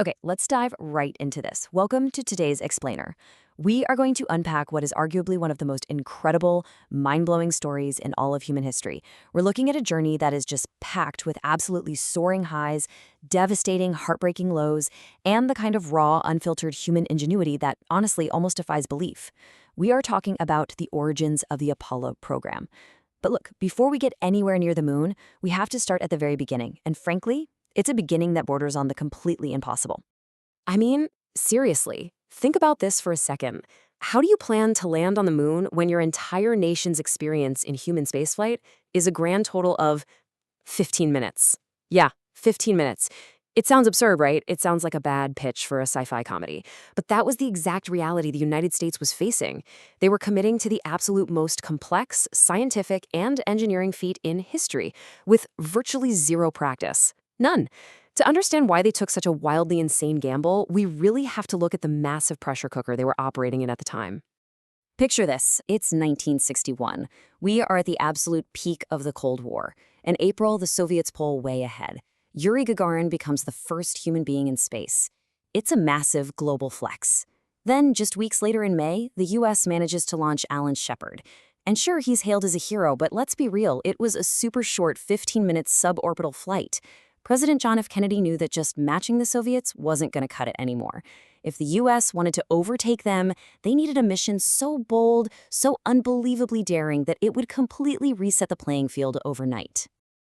Okay, let's dive right into this. Welcome to today's Explainer. We are going to unpack what is arguably one of the most incredible, mind-blowing stories in all of human history. We're looking at a journey that is just packed with absolutely soaring highs, devastating, heartbreaking lows, and the kind of raw, unfiltered human ingenuity that honestly almost defies belief. We are talking about the origins of the Apollo program. But look, before we get anywhere near the moon, we have to start at the very beginning. And frankly, it's a beginning that borders on the completely impossible. I mean, seriously, think about this for a second. How do you plan to land on the moon when your entire nation's experience in human spaceflight is a grand total of 15 minutes? Yeah, 15 minutes. It sounds absurd, right? It sounds like a bad pitch for a sci-fi comedy. But that was the exact reality the United States was facing. They were committing to the absolute most complex scientific and engineering feat in history, with virtually zero practice. None. To understand why they took such a wildly insane gamble, we really have to look at the massive pressure cooker they were operating in at the time. Picture this. It's 1961. We are at the absolute peak of the Cold War. In April, the Soviets pull way ahead. Yuri Gagarin becomes the first human being in space. It's a massive global flex. Then, just weeks later in May, the US manages to launch Alan Shepard. And sure, he's hailed as a hero, but let's be real, it was a super short 15-minute suborbital flight. President John F. Kennedy knew that just matching the Soviets wasn't going to cut it anymore. If the US wanted to overtake them, they needed a mission so bold, so unbelievably daring that it would completely reset the playing field overnight.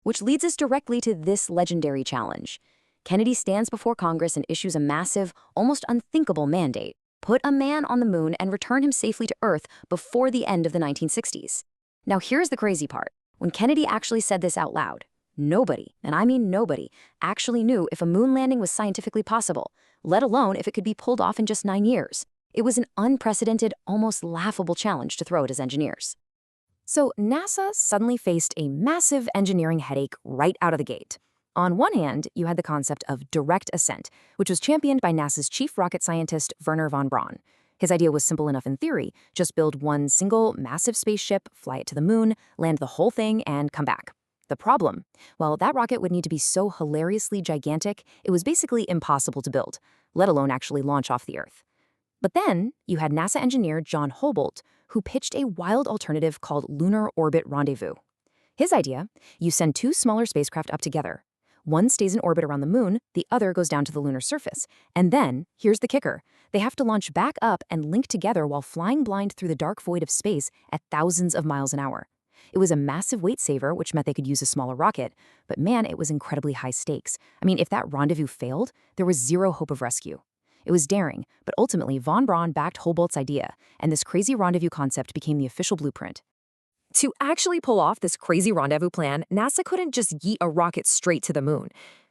Which leads us directly to this legendary challenge. Kennedy stands before Congress and issues a massive, almost unthinkable mandate. Put a man on the moon and return him safely to Earth before the end of the 1960s. Now here's the crazy part. When Kennedy actually said this out loud, nobody, and I mean nobody, actually knew if a moon landing was scientifically possible, let alone if it could be pulled off in just 9 years. It was an unprecedented, almost laughable challenge to throw at his engineers. So NASA suddenly faced a massive engineering headache right out of the gate. On one hand, you had the concept of direct ascent, which was championed by NASA's chief rocket scientist, Wernher von Braun. His idea was simple enough in theory: just build one single, massive spaceship, fly it to the moon, land the whole thing, and come back. The problem? Well, that rocket would need to be so hilariously gigantic, it was basically impossible to build, let alone actually launch off the Earth. But then, you had NASA engineer John Houbolt, who pitched a wild alternative called Lunar Orbit Rendezvous. His idea: you send two smaller spacecraft up together. One stays in orbit around the moon, the other goes down to the lunar surface. And then, here's the kicker, they have to launch back up and link together while flying blind through the dark void of space at thousands of miles an hour. It was a massive weight saver, which meant they could use a smaller rocket, but man, it was incredibly high stakes. I mean, if that rendezvous failed, there was zero hope of rescue. It was daring, but ultimately von Braun backed Houbolt's idea, and this crazy rendezvous concept became the official blueprint. To actually pull off this crazy rendezvous plan, NASA couldn't just yeet a rocket straight to the moon.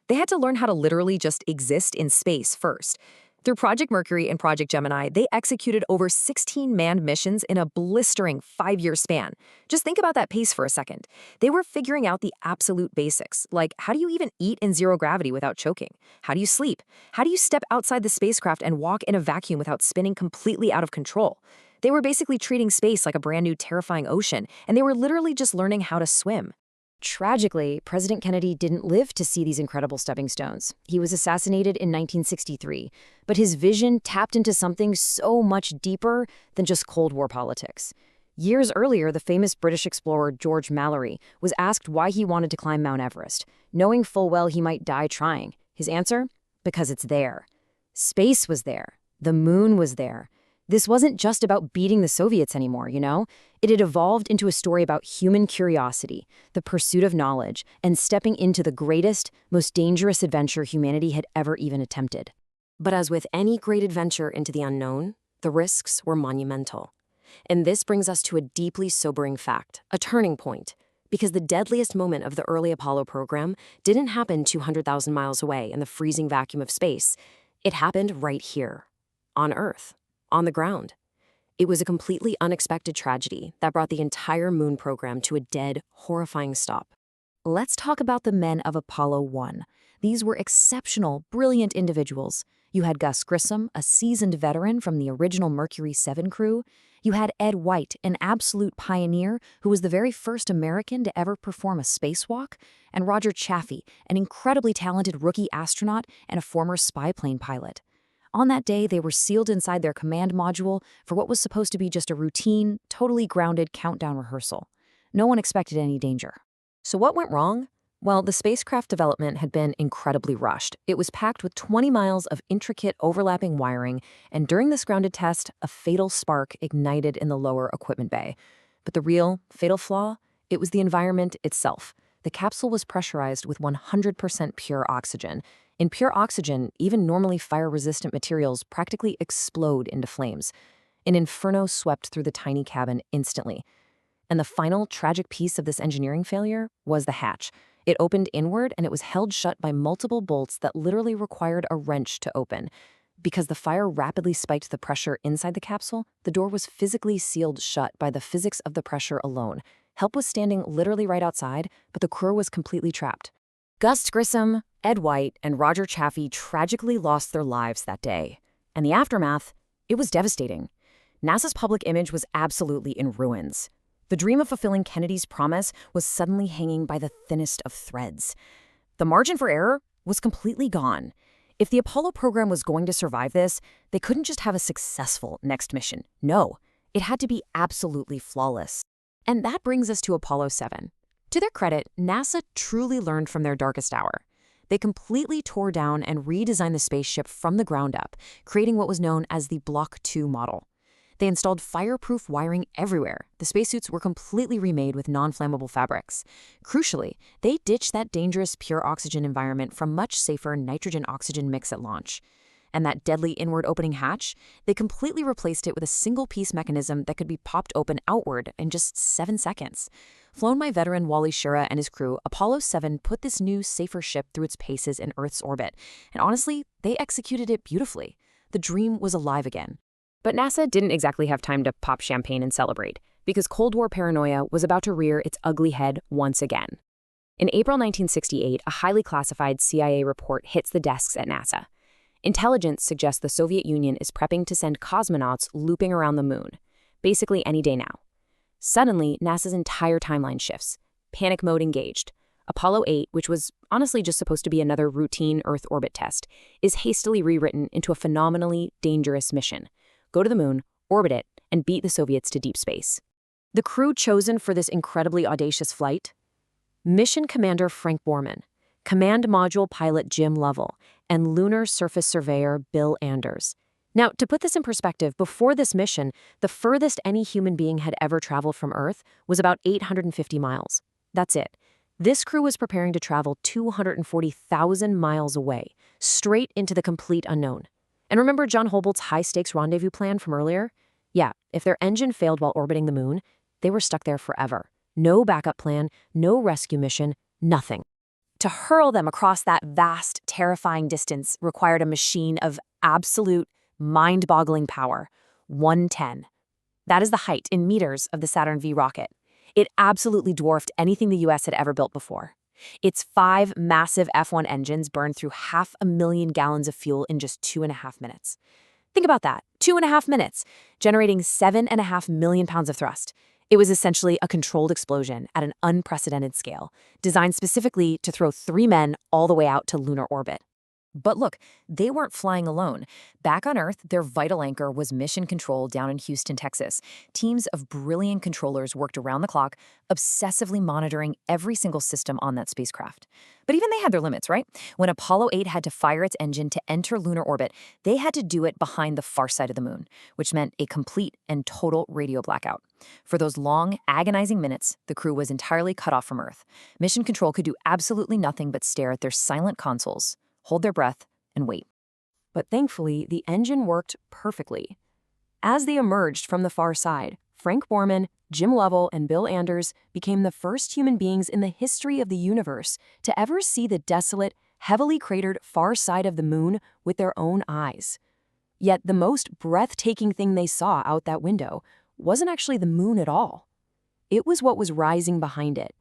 They had to learn how to literally just exist in space first. Through Project Mercury and Project Gemini, they executed over 16 manned missions in a blistering 5-year span. Just think about that pace for a second. They were figuring out the absolute basics, like how do you even eat in zero gravity without choking? How do you sleep? How do you step outside the spacecraft and walk in a vacuum without spinning completely out of control? They were basically treating space like a brand new terrifying ocean, and they were literally just learning how to swim. Tragically, President Kennedy didn't live to see these incredible stepping stones. He was assassinated in 1963, but his vision tapped into something so much deeper than just Cold War politics. Years earlier, the famous British explorer George Mallory was asked why he wanted to climb Mount Everest, knowing full well he might die trying. His answer? Because it's there. Space was there. The moon was there. This wasn't just about beating the Soviets anymore, you know? It had evolved into a story about human curiosity, the pursuit of knowledge, and stepping into the greatest, most dangerous adventure humanity had ever even attempted. But as with any great adventure into the unknown, the risks were monumental. And this brings us to a deeply sobering fact, a turning point. Because the deadliest moment of the early Apollo program didn't happen 200,000 miles away in the freezing vacuum of space. It happened right here, on Earth. On the ground. It was a completely unexpected tragedy that brought the entire moon program to a dead, horrifying stop. Let's talk about the men of Apollo 1. These were exceptional, brilliant individuals. You had Gus Grissom, a seasoned veteran from the original Mercury 7 crew. You had Ed White, an absolute pioneer who was the very first American to ever perform a spacewalk, and Roger Chaffee, an incredibly talented rookie astronaut and a former spy plane pilot. On that day, they were sealed inside their command module for what was supposed to be just a routine, totally grounded countdown rehearsal. No one expected any danger. So what went wrong? Well, the spacecraft development had been incredibly rushed. It was packed with 20 miles of intricate overlapping wiring, and during this grounded test, a fatal spark ignited in the lower equipment bay. But the real, fatal flaw? It was the environment itself. The capsule was pressurized with 100% pure oxygen. In pure oxygen, even normally fire-resistant materials practically explode into flames. An inferno swept through the tiny cabin instantly. And the final tragic piece of this engineering failure was the hatch. It opened inward, and it was held shut by multiple bolts that literally required a wrench to open. Because the fire rapidly spiked the pressure inside the capsule, the door was physically sealed shut by the physics of the pressure alone. Help was standing literally right outside, but the crew was completely trapped. Gus Grissom, Ed White, and Roger Chaffee tragically lost their lives that day. And the aftermath, it was devastating. NASA's public image was absolutely in ruins. The dream of fulfilling Kennedy's promise was suddenly hanging by the thinnest of threads. The margin for error was completely gone. If the Apollo program was going to survive this, they couldn't just have a successful next mission. No, it had to be absolutely flawless. And that brings us to Apollo 7. To their credit, NASA truly learned from their darkest hour. They completely tore down and redesigned the spaceship from the ground up, creating what was known as the Block 2 model. They installed fireproof wiring everywhere. The spacesuits were completely remade with non-flammable fabrics. Crucially, they ditched that dangerous pure oxygen environment for much safer nitrogen-oxygen mix at launch. And that deadly inward opening hatch, they completely replaced it with a single-piece mechanism that could be popped open outward in just 7 seconds. Flown by veteran Wally Schirra and his crew, Apollo 7 put this new, safer ship through its paces in Earth's orbit. And honestly, they executed it beautifully. The dream was alive again. But NASA didn't exactly have time to pop champagne and celebrate, because Cold War paranoia was about to rear its ugly head once again. In April 1968, a highly classified CIA report hits the desks at NASA. Intelligence suggests the Soviet Union is prepping to send cosmonauts looping around the moon, basically any day now. Suddenly, NASA's entire timeline shifts. Panic mode engaged. Apollo 8, which was honestly just supposed to be another routine Earth orbit test, is hastily rewritten into a phenomenally dangerous mission. Go to the moon, orbit it, and beat the Soviets to deep space. The crew chosen for this incredibly audacious flight? Mission Commander Frank Borman, Command Module Pilot Jim Lovell, and Lunar Surface Surveyor Bill Anders. Now, to put this in perspective, before this mission, the furthest any human being had ever traveled from Earth was about 850 miles. That's it. This crew was preparing to travel 240,000 miles away, straight into the complete unknown. And remember John Hobolt's high-stakes rendezvous plan from earlier? Yeah, if their engine failed while orbiting the moon, they were stuck there forever. No backup plan, no rescue mission, nothing. To hurl them across that vast, terrifying distance required a machine of absolute, mind-boggling power, 110. That is the height in meters of the Saturn V rocket. It absolutely dwarfed anything the US had ever built before. Its 5 massive F1 engines burned through 500,000 gallons of fuel in just 2.5 minutes. Think about that, 2.5 minutes, generating 7.5 million pounds of thrust. It was essentially a controlled explosion at an unprecedented scale, designed specifically to throw 3 men all the way out to lunar orbit. But look, they weren't flying alone. Back on Earth, their vital anchor was Mission Control down in Houston, Texas. Teams of brilliant controllers worked around the clock, obsessively monitoring every single system on that spacecraft. But even they had their limits, right? When Apollo 8 had to fire its engine to enter lunar orbit, they had to do it behind the far side of the moon, which meant a complete and total radio blackout. For those long, agonizing minutes, the crew was entirely cut off from Earth. Mission Control could do absolutely nothing but stare at their silent consoles, hold their breath, and wait. But thankfully, the engine worked perfectly. As they emerged from the far side, Frank Borman, Jim Lovell, and Bill Anders became the first human beings in the history of the universe to ever see the desolate, heavily cratered far side of the moon with their own eyes. Yet the most breathtaking thing they saw out that window wasn't actually the moon at all. It was what was rising behind it.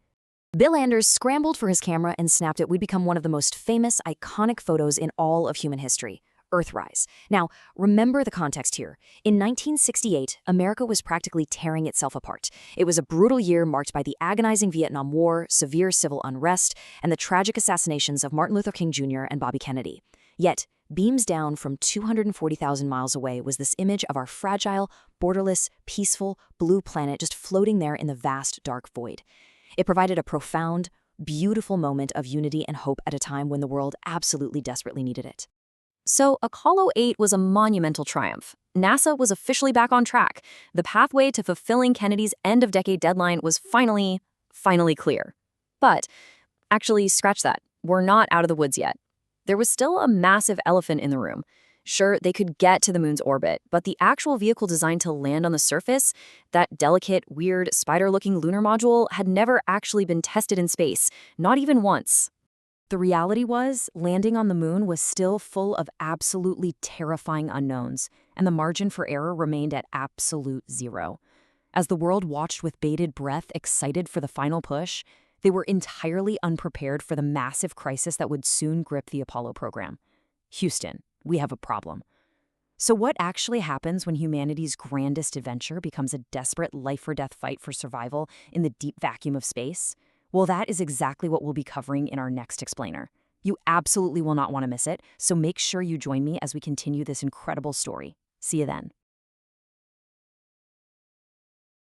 Bill Anders scrambled for his camera and snapped it. We'd become one of the most famous, iconic photos in all of human history. Earthrise. Now, remember the context here. In 1968, America was practically tearing itself apart. It was a brutal year marked by the agonizing Vietnam War, severe civil unrest, and the tragic assassinations of Martin Luther King Jr. and Bobby Kennedy. Yet, beams down from 240,000 miles away was this image of our fragile, borderless, peaceful, blue planet just floating there in the vast, dark void. It provided a profound, beautiful moment of unity and hope at a time when the world absolutely desperately needed it. So Apollo 8 was a monumental triumph. NASA was officially back on track. The pathway to fulfilling Kennedy's end-of-decade deadline was finally clear. But, actually, scratch that. We're not out of the woods yet. There was still a massive elephant in the room. Sure, they could get to the moon's orbit, but the actual vehicle designed to land on the surface, that delicate, weird, spider-looking lunar module, had never actually been tested in space, not even once. The reality was, landing on the moon was still full of absolutely terrifying unknowns, and the margin for error remained at absolute zero. As the world watched with bated breath, excited for the final push, they were entirely unprepared for the massive crisis that would soon grip the Apollo program. Houston, we have a problem. So what actually happens when humanity's grandest adventure becomes a desperate life-or-death fight for survival in the deep vacuum of space? Well, that is exactly what we'll be covering in our next explainer. You absolutely will not want to miss it, so make sure you join me as we continue this incredible story. See you then.